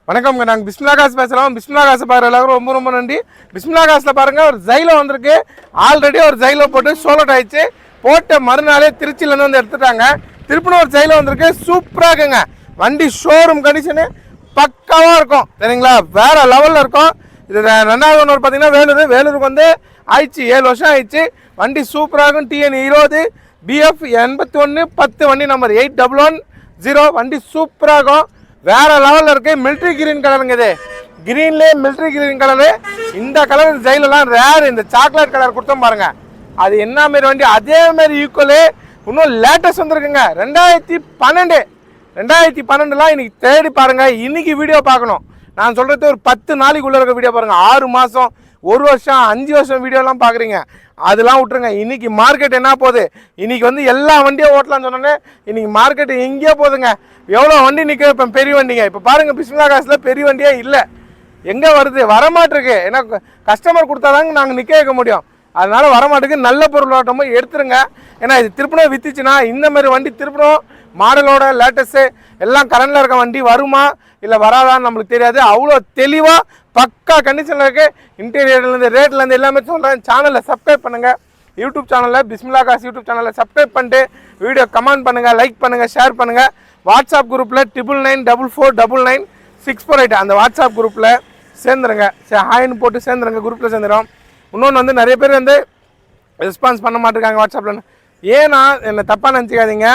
வணக்கம்ங்க. நாங்கள் பிஸ்மில்லா காசு பேசுகிறோம். பிஸ்மில்லா காசு பாரு எல்லாரும் ரொம்ப ரொம்ப நன்றி. பிஸ்மில்லா காசில் பாருங்கள், ஒரு ஜைலோ வந்திருக்கு. ஆல்ரெடி ஒரு ஜைலோ போட்டு சோலோட் ஆயிடுச்சு. போட்ட மறுநாளே திருச்சியிலேருந்து வந்து எடுத்துட்டாங்க. திருப்பின ஒரு ஜைலோ வந்திருக்கு. சூப்பராக இருக்குங்க. வண்டி ஷோரூம் கண்டிஷனு பக்காவாக இருக்கும், சரிங்களா? வேறு லெவலில் இருக்கும். இது ரெண்டாவது ஒன்று பார்த்தீங்கன்னா வேலூருக்கு வந்து ஆயிடுச்சு, 7 வருஷம் ஆயிடுச்சு. வண்டி சூப்பராக இருக்கும். TN 20 BF 8110 வண்டி நம்பர் 8110. வண்டி சூப்பராக இருக்கும், வேற லெவலில் இருக்கு. மிலிட்ரி கிரீன் கலருங்க. இது கிரீன்லேயே மிலிட்ரி கிரீன் கலரு. இந்த கலர் ஜெயிலெல்லாம் ரேர். இந்த சாக்லேட் கலர் கொடுத்தோம் பாருங்க, அது என்ன மாரி வண்டி அதே மாதிரி ஈக்குவலு இன்னும் லேட்டஸ்ட் வந்துருக்குங்க. 2012 இன்னைக்கு தேடி பாருங்க. இன்னைக்கு வீடியோ பார்க்கணும். நான் சொல்றது ஒரு 10 நாளைக்குள்ள இருக்க வீடியோ பாருங்க. 6 மாதம் 1 வருஷம் 5 வருஷம் வீடியோலாம் பார்க்குறீங்க, அதெல்லாம் விட்டுருங்க. இன்னைக்கு மார்க்கெட் என்ன போகுது, இன்னைக்கு வந்து எல்லா வண்டியும் ஓட்டலாம்னு சொன்னோன்னே இன்னைக்கு மார்க்கெட் எங்கேயோ போகுதுங்க. எவ்வளோ வண்டி நிற்க இப்போ பெரிய வண்டிங்க. இப்போ பாருங்கள், பிஸ்மில்லா காசில் பெரிய வண்டியே இல்லை. எங்கே வருது, வரமாட்டிருக்கு. ஏன்னா கஸ்டமர் கொடுத்தாதாங்க நாங்கள் நிற்க வைக்க முடியும். அதனால வரமாட்டுக்கு. நல்ல பொருள் ஓட்டமோ எடுத்துருங்க. ஏன்னா இது திருப்பணம் வித்துச்சுன்னா இந்த மாதிரி வண்டி திருப்பணம் மாடலோட லேட்டஸ்ட்டு எல்லாம் கரண்டில் இருக்க வண்டி வருமா இல்லை வராதான்னு நம்மளுக்கு தெரியாது. அவ்வளோ தெளிவாக பக்கா கண்டிஷனில் இருக்குது. இன்டீரியர்லேருந்து ரேட்லேருந்து எல்லாமே சொல்கிறேன். சேனலில் சப்ஸ்கிரைப் பண்ணுங்கள். யூடியூப் சேனலில் பிஸ்மில்லா காசு யூடியூப் சேனலில் சப்ஸ்கிரைப் பண்ணிட்டு வீடியோ கமெண்ட் பண்ணுங்கள், லைக் பண்ணுங்கள், ஷேர் பண்ணுங்கள். வாட்ஸ்அப் குரூப்பில் 9994499648 அந்த வாட்ஸ்அப் குரூப்பில் சேர்ந்துருங்க. ஹாய்னு போட்டு சேர்ந்துருங்க, குரூப்பில் சேர்ந்துடும். இன்னொன்று வந்து நிறைய பேர் வந்து ரெஸ்பான்ஸ் பண்ண மாட்டேங்காங்க வாட்ஸ்அப்பில். ஏன்னா என்னை தப்பாக நினச்சிக்காதீங்க.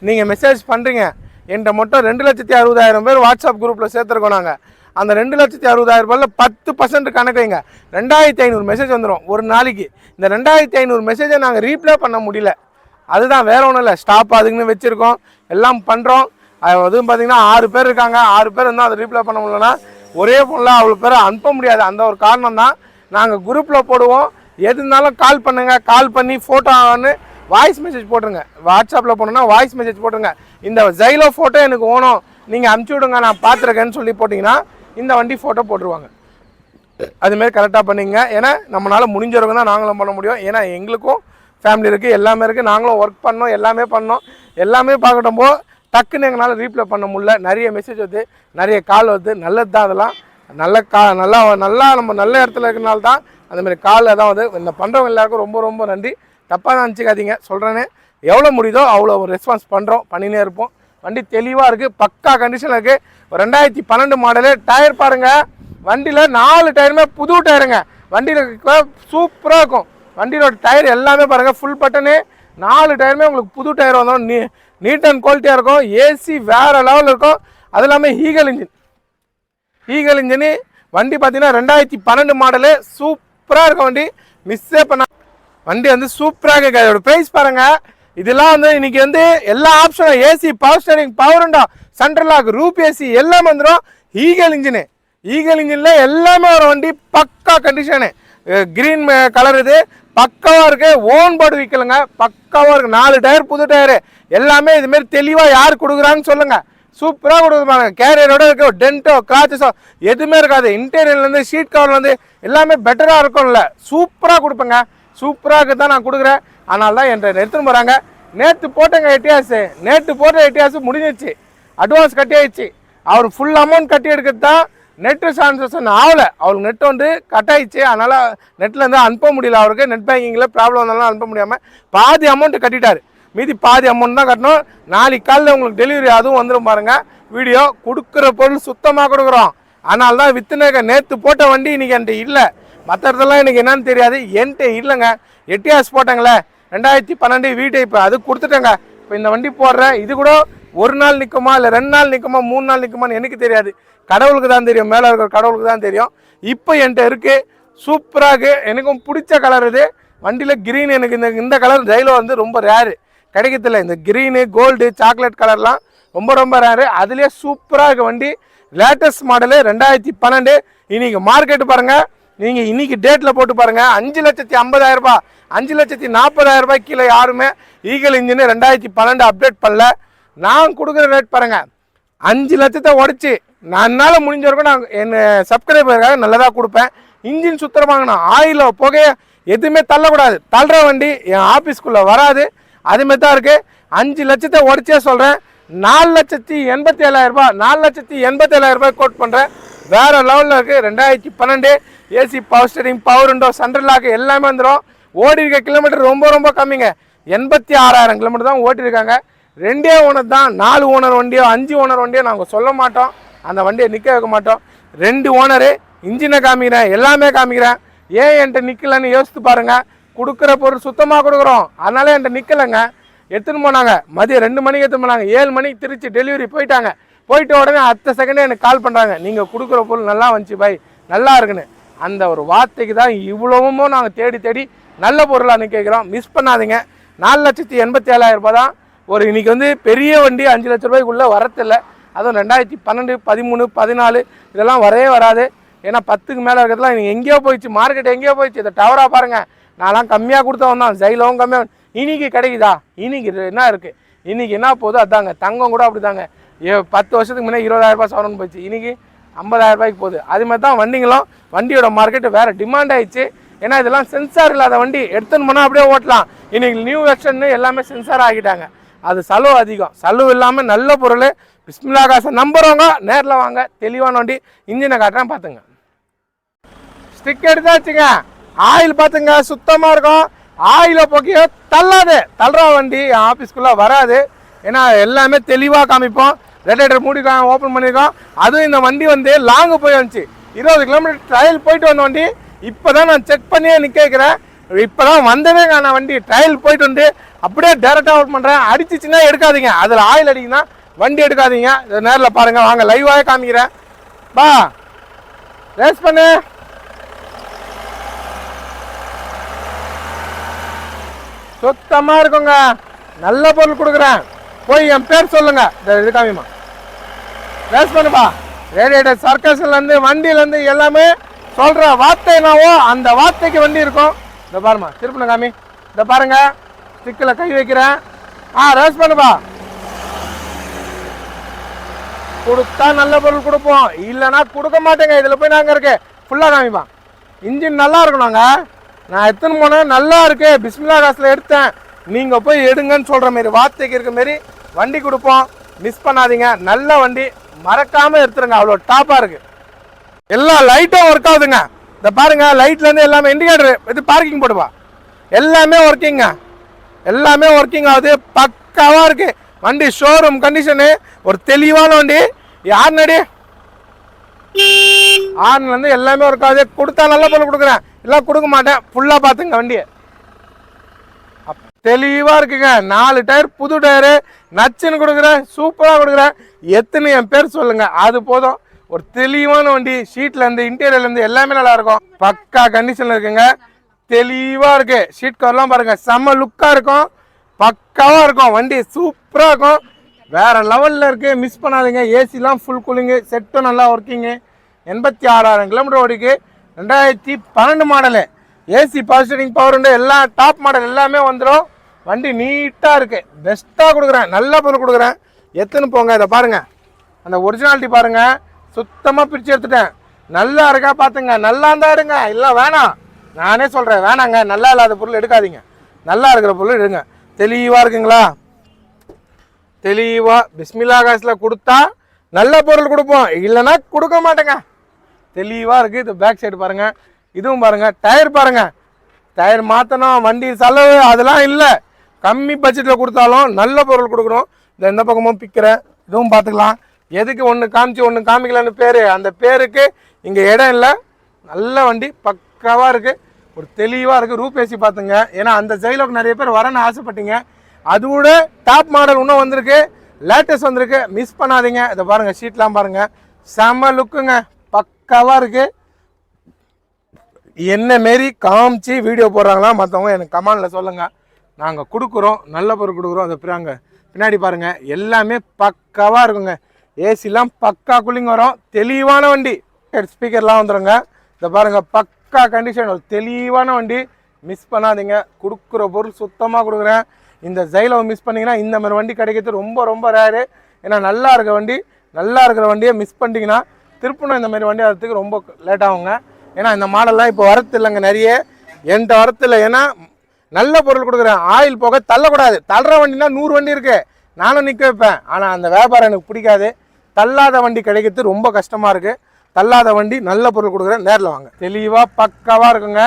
நீங்கள் மெசேஜ் பண்ணுறீங்க. என்கிட்ட மட்டும் 2,60,000 பேர் வாட்ஸ்அப் குரூப்பில் சேர்த்துருக்கோம். நாங்கள் அந்த 2,60,000 பேரில் 10% கணக்கு வைங்க, 2,500 மெசேஜ் வந்துடும் ஒரு நாளைக்கு. இந்த 2,500 மெசேஜை நாங்கள் ரீப்ளே பண்ண முடியல. அதுதான், வேற ஒன்றும் இல்லை. ஸ்டாப் அதுக்குன்னு வச்சுருக்கோம், எல்லாம் பண்ணுறோம். அதுவும் பார்த்தீங்கன்னா 6 பேர் இருக்காங்க. 6 பேர் இருந்தால் அதை ரீப்ளே பண்ண முடியலன்னா ஒரே ஃபோனில் அவ்வளோ பேரை அனுப்ப முடியாது. அந்த ஒரு காரணம் தான். நாங்கள் குரூப்பில் போடுவோம். எது இருந்தாலும் கால் பண்ணுங்கள். கால் பண்ணி ஃபோட்டோன்னு வாய்ஸ் மெசேஜ் போட்டுருங்க. வாட்ஸ்அப்பில் போனோன்னா வாய்ஸ் மெசேஜ் போட்டுருங்க. இந்த ஜைலோ ஃபோட்டோ எனக்கு வேணும், நீங்கள் அனுப்பிச்சி விடுங்க, நான் பார்த்துருக்கேன்னு சொல்லி போட்டிங்கன்னா இந்த வண்டி ஃபோட்டோ போட்டுருவாங்க. அதுமாரி கரெக்டாக பண்ணிங்க. ஏன்னா நம்மளால் முடிஞ்சவங்க தான் நாங்களும் பண்ண முடியும். ஏன்னா எங்களுக்கும் ஃபேமிலி இருக்குது, எல்லாமே இருக்குது. நாங்களும் ஒர்க் பண்ணோம், எல்லாமே பண்ணோம். எல்லாமே பார்க்கட்டோம்போ டக்குன்னு எங்களால் ரீப்ளே பண்ண முடியல. நிறைய மெசேஜ் வருது, நிறைய கால் வருது. நல்லது தான் அதெல்லாம். நல்லா நம்ம நல்ல இடத்துல இருக்கிறனால தான் அந்தமாதிரி கால் அதான் வந்து. இந்த பண்ணுறவங்க எல்லாருக்கும் ரொம்ப ரொம்ப நன்றி. தப்பாக தான் நினச்சிக்காதீங்க, சொல்கிறேன்னு. எவ்வளோ முடியுதோ அவ்வளோ ரெஸ்பான்ஸ் பண்ணுறோம், பண்ணினே இருப்போம். வண்டி தெளிவாக இருக்குது, பக்கா கண்டிஷனில் இருக்குது. 2012 மாடலு. டயர் பாருங்கள், வண்டியில் 4 டயருமே புது டயருங்க. வண்டியில் சூப்பராக இருக்கும். வண்டியோட டயர் எல்லாமே பாருங்கள், ஃபுல் பட்டனு. 4 டயருமே உங்களுக்கு புது டயர் வந்தோம். நீட் அண்ட் குவாலிட்டியாக இருக்கும். ஏசி வேறு லெவலில் இருக்கும். அது இல்லாமல் ஈகல் இன்ஜினு வண்டி பார்த்தீங்கன்னா 2012 மாடலு. சூப்பராக இருக்கும் வண்டி, மிஸ்ஸே பண்ண. வண்டி வந்து சூப்பராக இருக்குது. அதோட ப்ரைஸ் பாருங்கள். இதெல்லாம் வந்து இன்றைக்கி வந்து எல்லா ஆப்ஷனும் AC, power steering, power window, central lock, roof AC எல்லாமே வந்துடும். ஈகல் இன்ஜினில் எல்லாமே ஒரு வண்டி பக்கா கண்டிஷனு. க்ரீன் கலர் இது பக்காவாக இருக்குது. ஓன் போர்டு விற்கலுங்க, பக்காவாக இருக்குது. 4 டயர் புது டயரு எல்லாமே இதுமாரி தெளிவாக யார் கொடுக்குறான்னு சொல்லுங்கள். சூப்பராக கொடுக்குறாங்க. கேரியரோட இருக்க டென்ட்டோ கிராச்சஸோ எதுவுமே இருக்காது. இன்டீரியர்லேருந்து ஷீட் கவர்லேருந்து எல்லாமே பெட்டராக இருக்கும்ல. சூப்பராக கொடுப்பேங்க. சூப்பராக இருக்குது தான் நான் கொடுக்குறேன். அதனால தான் என்கிட்ட எடுத்துன்னு போகிறாங்க. நேற்று போட்டேங்க எட்டியாஸு. நேற்று போட்ட எட்டியாஸு முடிஞ்சிச்சு, அட்வான்ஸ் கட்டி ஆயிடுச்சு. அவர் ஃபுல் அமௌண்ட் கட்டி எடுக்கிறது தான். நெட்டு டிரான்சாக்ஷன் ஆகலை, அவருக்கு நெட் வந்து கட் ஆயிடுச்சு. அதனால் நெட்லேருந்து அனுப்ப முடியல. அவருக்கு நெட் பேங்கிங்கில் ப்ராப்ளம் வந்தாலும் அனுப்ப முடியாமல் பாதி அமௌண்ட்டு கட்டிட்டார். மீதி பாதி அமௌண்ட் தான் கட்டணும். நாளைக்கு காலையில் உங்களுக்கு டெலிவரி அதுவும் வந்துடும் பாருங்கள். வீடியோ கொடுக்குற பொருள் சுத்தமாக கொடுக்குறோம். அதனால தான் வித்துனேக்க. நேற்று போட்ட வண்டி இன்றைக்கி என்கிட்ட இல்லை. மற்ற இடத்துலாம் எனக்கு என்னன்னு தெரியாது, என்கிட்ட இல்லைங்க. எட்டியாஸ் போட்டாங்களே 2012 வீட்டை இப்போ அது கொடுத்துட்டேங்க. இப்போ இந்த வண்டி போடுறேன். இது கூட 1 நாள் நிற்குமா இல்லை 2 நாள் நிற்குமா 3 நாள் நிற்குமான்னு எனக்கு தெரியாது. கடவுளுக்கு தான் தெரியும், மேலே இருக்கிற கடவுளுக்கு தான் தெரியும். இப்போ என்கிட்ட இருக்குது. சூப்பராக எனக்கும் பிடிச்ச கலர் இது. வண்டியில் க்ரீன், எனக்கு இந்த கலர் ஜைலோ வந்து ரொம்ப ரேரு, கிடைக்கிறதில்ல. இந்த க்ரீனு, கோல்டு, சாக்லேட் கலர்லாம் ரொம்ப ரொம்ப ரேரு. அதுலேயே சூப்பராக இருக்குது வண்டி. Latest model 2012. இன்றைக்கி மார்க்கெட்டு பாருங்கள், நீங்கள் இன்றைக்கி டேட்டில் போட்டு பாருங்கள். 5,50,000 ரூபாய், 5,40,000 கீழே யாருமே ஈகல் இன்ஜினு 2012 அப்டேட் பண்ணல. நான் கொடுக்குற ரேட் பாருங்கள், 5 லட்சத்தை உடச்சி நான் என்னால் முடிஞ்ச வரைக்கும் நான் என் சப்ஸ்கிரைபருக்காக நல்லதாக கொடுப்பேன். இன்ஜின் சுத்தமாகனா ஆயிலோ புகைய எதுவுமே தள்ளக்கூடாது. தள்ளுற வண்டி என் ஆஃபீஸ்க்குள்ளே வராது. அதுமாரி தான் இருக்குது. 5 லட்சத்தை உடச்சே சொல்கிறேன். 4,87,000 4,87,000 கோட் பண்ணுறேன். வேறு லெவலில் இருக்குது. 2012 AC power steering, power window, central lock எல்லாமே வந்துடும். ஓடி இருக்க கிலோமீட்டர் ரொம்ப ரொம்ப கம்மிங்க. 86,000 கிலோமீட்டர் தான் ஓட்டியிருக்காங்க. 2 ஓனர் தான். 4 ஓனர் வண்டியோ 5 ஓனர் வண்டியோ நாங்கள் சொல்ல மாட்டோம். அந்த வண்டியை நிற்க வைக்க மாட்டோம். 2 ஓனரு. இன்ஜினை காமிக்கிறேன், எல்லாமே காமிக்கிறேன். ஏன் என்கிட்ட நிற்கலன்னு யோசித்து பாருங்கள். கொடுக்குற பொருள் சுத்தமாக கொடுக்குறோம், அதனால என்கிட்ட நிற்கலைங்க. எடுத்துன்னு போனாங்க. மதியம் 2 மணிக்கு எடுத்துன்னு போனாங்க. 7 மணிக்கு திருச்சி டெலிவரி போயிட்டாங்க. போயிட்ட உடனே அடுத்த செகண்டே எனக்கு கால் பண்ணுறாங்க, நீங்கள் கொடுக்குற பொருள் நல்லா வந்துச்சு பாய், நல்லா இருக்குன்னு. அந்த ஒரு வார்த்தைக்கு தான் இவ்வளவும் நாங்கள் தேடி தேடி நல்ல பொருளாக நிற்கிறோம். மிஸ் பண்ணாதீங்க. 4,87,000 தான் ஒரு இன்றைக்கி வந்து பெரிய வண்டி 5 லட்ச ரூபாய்க்குள்ளே வரத்தில்லை. அதுவும் 2012, 13, 14 இதெல்லாம் வரவே வராது. ஏன்னா 10க்கு மேலே இருக்கிறதுலாம் நீங்கள் எங்கேயோ போயிடுச்சு, மார்க்கெட் எங்கேயோ போயிடுச்சு. இதை டவராக பாருங்கள், நான்லாம் கம்மியாக கொடுத்தவன் தான். ஜெயிலவும் கம்மியாக இன்றைக்கி கிடைக்குதா? இன்றைக்கி என்ன இருக்குது? இன்றைக்கி என்ன போகுது அதாங்க. தங்கம் கூட அப்படி தாங்க. 10 வருஷத்துக்கு முன்னே 20,000 சவரன் போயிடுச்சு, இன்றைக்கி 50,000 போகுது. அது மாதிரி தான் வண்டிங்களும். வண்டியோட மார்க்கெட்டு வேறு டிமாண்ட் ஆகிடுச்சு. ஏன்னா இதெல்லாம் சென்சார் இல்லாத வண்டி எடுத்துன்னு போனால் அப்படியே ஓட்டலாம். இன்றைக்கி நியூ வெர்ஷன் எல்லாமே சென்சார் ஆகிட்டாங்க. அது செலவு அதிகம். செலவு இல்லாமல் நல்ல பொருள். பிஸ்மில்லா காசை நம்புறவங்க நேரில் வாங்க. தெளிவான வண்டி. இன்ஜினை காட்டுறேன் பார்த்துங்க. ஸ்டிக் எடுத்தாச்சுங்க. ஆயில் பார்த்துங்க, சுத்தமாக இருக்கும். ஆயிலை போக்கியோ தள்ளாது. தள்ளுற வண்டி ஆஃபீஸ்க்குள்ளே வராது. ஏன்னா எல்லாமே தெளிவாக காமிப்போம். ரேடியேட்டர் மூடி ஓப்பன் பண்ணியிருக்கோம். அதுவும் இந்த வண்டி வந்து லாங்கு போய் வந்துச்சு. 20 கிலோமீட்டர் ட்ரையல் போயிட்டு வந்த வண்டி. இப்போ தான் நான் செக் பண்ணியே நிற்க வைக்கிறேன். இப்போ தான் வந்ததே நான் வண்டி ட்ரையல் போயிட்டு வந்து அப்படியே டேரெக்டாக அவுட் பண்ணுறேன். அடிச்சிச்சுன்னா எடுக்காதீங்க. அதில் ஆயில் அடிக்குன்னா வண்டி எடுக்காதீங்க. இதை நேரில் பாருங்கள். வாங்க லைவாகவே காமிக்கிறேன். பா ரேஸ் பண்ணு. சுத்தமாக இருக்குங்க. நல்ல பொருள் கொடுக்குறேன். போய் என் பேர் சொல்லுங்க. இது காமிமா ரேஸ் பண்ணுப்பா. ரேடியேட்டர் சர்க்கஸ்லேருந்து வண்டியிலேருந்து எல்லாமே சொல்கிற வார்த்தை என்னவோ அந்த வார்த்தைக்கு வண்டி இருக்கும். இதை பாருமா, திருப்பின காமி. இதை பாருங்க, ஸ்டிக்கில் கை வைக்கிறேன். ரேஸ் பண்ணுப்பா. கொடுத்தா நல்ல பொருள் கொடுப்போம், இல்லைன்னா கொடுக்க மாட்டேங்க. இதில் போய் நாங்கள் இருக்கு ஃபுல்லாக காமிப்பா. இன்ஜின் நல்லா இருக்கணுங்க. நான் எத்தனை போனேன் நல்லா இருக்கு, பிஸ்மில்லா காசில் எடுத்தேன், நீங்கள் போய் எடுங்கன்னு சொல்கிற மாரி வார்த்தைக்கு இருக்க மாரி வண்டி கொடுப்போம். மிஸ் பண்ணாதீங்க. நல்ல வண்டி, மறக்காமல் எடுத்துருங்க. அவ்வளோ டாப்பாக இருக்குது. எல்லா லைட்டும் ஒர்க் ஆகுதுங்க. இதை பாருங்க, லைட்லேருந்து எல்லாமே இண்டிகேட்டர் இது பார்க்கிங் போடுவா. எல்லாமே ஒர்க்கிங்க. எல்லாமே ஒர்க்கிங் ஆகுது. பக்காவாக இருக்குது வண்டி. Showroom condition. ஒரு தெளிவான வண்டி. யார் நடி ஆறுலேருந்து எல்லாமே ஒர்க் ஆகுது. கொடுத்தா நல்ல பொருள் கொடுக்குறேன், எல்லாம் கொடுக்க மாட்டேன். ஃபுல்லாக பார்த்துங்க வண்டியை. தெளிவாக இருக்குங்க. 4 டயர் புது டயரு. நச்சுன்னு கொடுக்குறேன், சூப்பராக கொடுக்குறேன். எத்தனை என் பேர் சொல்லுங்கள், அது போதும். ஒரு தெளிவான வண்டி. ஷீட்லேருந்து இன்டீரியர்லேருந்து எல்லாமே நல்லாயிருக்கும். பக்கா கண்டிஷனில் இருக்குங்க. தெளிவாக இருக்குது. ஷீட் கவர்லாம் பாருங்கள், செம்ம லுக்காக இருக்கும். பக்காவாக இருக்கும் வண்டி. சூப்பராக இருக்கும். வேறு லெவலில் இருக்குது. மிஸ் பண்ணாதீங்க. ஏசிலாம் ஃபுல் கூலிங்கு, செட்டும் நல்லா ஒர்க்கிங்கு. 86,000 கிலோமீட்டர் ஓடிக்கு. 2012 model. AC power steering, power window எல்லாம் டாப் மாடல் எல்லாமே வந்துடும். வண்டி நீட்டாக இருக்குது. பெஸ்ட்டாக கொடுக்குறேன். நல்ல பொருள் கொடுக்குறேன். எத்தனை போங்க. இதை பாருங்கள், அந்த ஒரிஜினாலிட்டி பாருங்கள். சுத்தமாக பிரித்து எடுத்துட்டேன். நல்லா இருக்கா பார்த்துங்க. நல்லா இருந்தால் எடுங்க, இல்லை வேணாம். நானே சொல்கிறேன் வேணாங்க. நல்லா இல்லாத பொருள் எடுக்காதீங்க. நல்லா இருக்கிற பொருள் எடுங்க. தெளிவாக இருக்குங்களா? தெளிவாக பிஸ்மில்லா காசில் கொடுத்தா நல்ல பொருள் கொடுப்போம், இல்லைன்னா கொடுக்க மாட்டேங்க. தெளிவாக இருக்குது. இது பேக் சைடு பாருங்கள். இதுவும் பாருங்கள். டயர் பாருங்கள். டயர் மாற்றணும், வண்டி செலவு அதெல்லாம் இல்லை. கம்மி பட்ஜெட்டில் கொடுத்தாலும் நல்ல பொருள் கொடுக்கணும். இந்த எந்த பக்கமும் பிக்கிறேன். இதுவும் பார்த்துக்கலாம். எதுக்கு ஒன்று காமிச்சு ஒன்று காமிக்கலான்னு பேர், அந்த பேருக்கு இங்கே இடம் இல்லை. நல்ல வண்டி, பக்காவாக இருக்குது. ஒரு தெளிவாக இருக்குது. ரூப் ஏசி பார்த்துங்க. ஏன்னா அந்த ஜெயிலுக்கு நிறைய பேர் வரேன்னு ஆசைப்பட்டீங்க. அதோட டாப் மாடல் இன்னும் வந்திருக்கு, லேட்டஸ்ட் வந்திருக்கு. மிஸ் பண்ணாதீங்க. இதை பாருங்கள், ஷீட்லாம் பாருங்கள். செம்ம லுக்குங்க. பக்காவாக இருக்குது. என்ன மாரி காமிச்சு வீடியோ போடுறாங்களா மற்றவங்க எனக்கு கமெண்டில் சொல்லுங்கள். நாங்கள் கொடுக்குறோம், நல்ல பொருள் கொடுக்குறோம். அதை பின்னாடி பாருங்கள், எல்லாமே பக்காவாக இருக்குங்க. ஏசிலாம் பக்கா கூலிங் வரும். தெளிவான வண்டி. ஸ்பீக்கர்லாம் வந்துடுங்க. இதை பாருங்கள், பக்கா கண்டிஷன். ஒரு தெளிவான வண்டி. மிஸ் பண்ணாதீங்க. கொடுக்குற பொருள் சுத்தமாக கொடுக்குறேன். இந்த ஜெயிலவை மிஸ் பண்ணிங்கன்னா இந்த மாதிரி வண்டி கிடைக்கிறது ரொம்ப ரொம்ப ரேரு. ஏன்னா நல்லா இருக்க வண்டி, நல்லா இருக்கிற வண்டியை மிஸ் பண்ணிட்டீங்கன்னா திருப்பணும் இந்த மாதிரி வண்டி வரத்துக்கு ரொம்ப லேட் ஆகுங்க. ஏன்னா இந்த மாடல்லாம் இப்போ வரத்து இல்லைங்க, நிறைய என்கிட்ட வரத்து இல்லை. ஏன்னா நல்ல பொருள் கொடுக்குறேன். ஆயில் போக தள்ளக்கூடாது. தள்ளுற வண்டினா 100 வண்டி இருக்குது. நானும் நிற்க வைப்பேன். ஆனால் அந்த வியாபாரம் எனக்கு பிடிக்காது. தள்ளாத வண்டி கிடைக்கிறது ரொம்ப கஷ்டமாக இருக்குது. தள்ளாத வண்டி நல்ல பொருள் கொடுக்குறேன், நேரில் வாங்க. தெளிவாக பக்காவாக இருக்குங்க.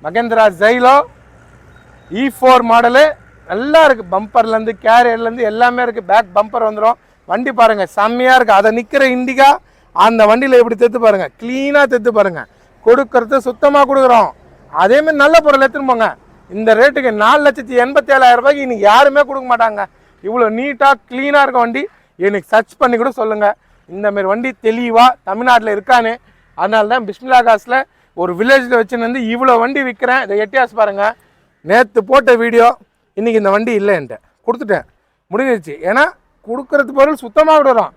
மகேந்திரா ஜைலோ E4 மாடலு நல்லா இருக்குது. பம்பர்லேருந்து கேரியர்லேருந்து எல்லாமே இருக்குது. பேக் பம்பர் வந்துடும். வண்டி பாருங்கள் செம்மையாக இருக்குது. அதை நிற்கிற இண்டிகா அந்த வண்டியில் எப்படி தைத்து பாருங்கள், க்ளீனாக தைத்து பாருங்கள். கொடுக்கறது சுத்தமாக கொடுக்குறோம். அதேமாதிரி நல்ல பொருள் எடுத்துன்னு போங்க. இந்த ரேட்டுக்கு 4,87,000 ரூபாய்க்கு இன்னைக்கு யாருமே கொடுக்க மாட்டாங்க. இவ்வளோ நீட்டாக க்ளீனாக இருக்க வண்டி எனக்கு சர்ச் பண்ணி கூட சொல்லுங்கள். இந்தமாரி வண்டி தெளிவாக தமிழ்நாட்டில் இருக்கான்னு. அதனால தான் பிஸ்மில்லா காசில் ஒரு வில்லேஜில் வச்சுன்னு இவ்வளோ வண்டி விற்கிறேன். இதை எட்டியாஸ் பாருங்கள். நேற்று போட்ட வீடியோ இன்றைக்கி இந்த வண்டி இல்லை, என்கிட்ட கொடுத்துட்டேன், முடிஞ்சிருச்சு. ஏன்னா கொடுக்குறது பொருள் சுத்தமாக விடுறோம்.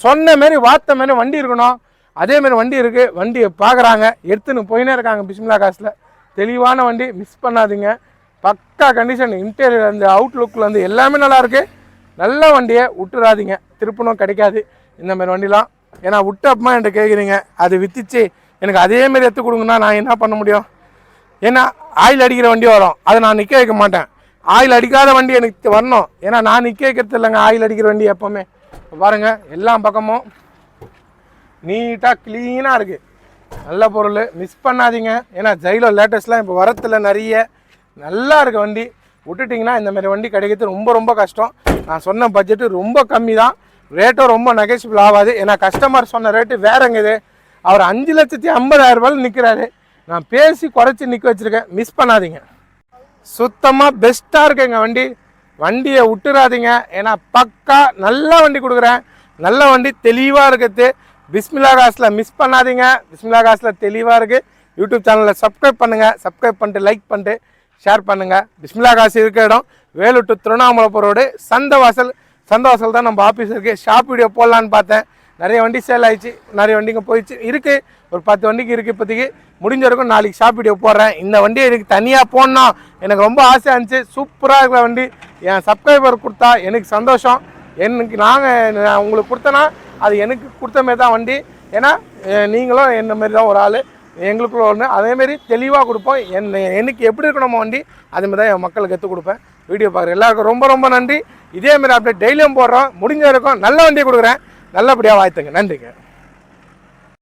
சொன்ன மாரி வார்த்தை மாரி வண்டி இருக்கணும். அதேமாரி வண்டி இருக்குது. வண்டியை பார்க்குறாங்க, எடுத்துன்னு போயினே இருக்காங்க. பிஸ்மில்லா காசில் தெளிவான வண்டி, மிஸ் பண்ணாதீங்க. பக்கா கண்டிஷன், இன்டீரியர்லேருந்து அவுட்லுக்லேருந்து எல்லாமே நல்லாயிருக்கு. நல்ல வண்டியை விட்டுறாதீங்க, திருப்பணும் கிடைக்காது இந்தமாரி வண்டிலாம். ஏன்னா விட்டப்பமா என்கிட்ட கேட்குறீங்க, அது விற்றுச்சு எனக்கு அதேமாரி எடுத்து கொடுங்கன்னா நான் என்ன பண்ண முடியும்? ஏன்னா ஆயில் அடிக்கிற வண்டி வரும், அதை நான் நிற்க வைக்க மாட்டேன். ஆயில் அடிக்காத வண்டி எனக்கு வரணும். ஏன்னா நான் நிற்க வைக்கிறது இல்லைங்க ஆயில் அடிக்கிற வண்டி எப்போவுமே. பாருங்கள் எல்லா பக்கமும் நீட்டாக க்ளீனாக இருக்குது. நல்ல பொருள், மிஸ் பண்ணாதீங்க. ஏன்னா ஜைலோ லேட்டஸ்ட்லாம் இப்போ வரத்தில் நிறைய நல்லா இருக்க வண்டி. விட்டுட்டிங்கன்னா இந்தமாரி வண்டி கிடைக்கிறது ரொம்ப ரொம்ப கஷ்டம். நான் சொன்ன பட்ஜெட்டு ரொம்ப கம்மி தான், ரேட்டும் ரொம்ப நெகோஷியபிள் ஆகாது. ஏன்னா கஸ்டமர் சொன்ன ரேட்டு வேறங்க இது. அவர் 5,50,000 ரூபாயில் நிற்கிறாரு. நான் பேசி குறைச்சி நிற்க வச்சுருக்கேன், மிஸ் பண்ணாதீங்க. சுத்தமாக பெஸ்ட்டாக இருக்குது எங்கள் வண்டி. வண்டியை விட்டுறாதீங்க. ஏன்னா பக்கா நல்ல வண்டி கொடுக்குறேன். நல்ல வண்டி தெளிவாக இருக்குது. பிஸ்மில்லா காசில் மிஸ் பண்ணாதீங்க. பிஸ்மில்லா காசில் தெளிவாக இருக்குது. யூடியூப் சேனலில் சப்ஸ்கிரைப் பண்ணுங்கள். சப்ஸ்கிரைப் பண்ணிட்டு லைக் பண்ணிட்டு ஷேர் பண்ணுங்கள். பிஸ்மில்லா காசு இருக்க இடம் வேலூர் டு திருவண்ணாமலைபுரம் ரோடு சந்தவாசல். சந்தவாசல் தான் நம்ம ஆஃபீஸ் இருக்குது. ஷாப் வீடியோ போடலான்னு பார்த்தேன், நிறைய வண்டி சேல் ஆயிடுச்சு, நிறைய வண்டிங்க போயிடுச்சு. இருக்குது ஒரு 10 வண்டிக்கு இருக்குது இப்போதைக்கு. முடிஞ்ச வரைக்கும் நாளைக்கு ஷாப் வீடியோ போடுறேன். இந்த வண்டியை எனக்கு தனியாக போடணும், எனக்கு ரொம்ப ஆசையாக இருந்துச்சு. சூப்பராக இருக்கிற வண்டி என் சப்ஸ்கிரைபர் கொடுத்தா எனக்கு சந்தோஷம். எனக்கு நாங்கள் உங்களுக்கு கொடுத்தனா அது எனக்கு கொடுத்த மாரி தான் வண்டி. ஏன்னா நீங்களும் என்ன மாரி தான் ஒரு ஆள், எங்களுக்குள்ள ஒன்று. அதேமாரி தெளிவாக கொடுப்போம். எனக்கு எப்படி இருக்கணும் வண்டி, அதேமாதிரி தான் என் மக்களுக்கு எடுத்து கொடுப்பேன். வீடியோ பார்க்குற எல்லாருக்கும் ரொம்ப ரொம்ப நன்றி. இதேமாரி அப்டேட் டெய்லியும் போடுறோம். முடிஞ்ச வரைக்கும் நல்ல வண்டியை கொடுக்குறேன். நல்லபடியாக வாழ்த்துங்க. நன்றிங்க.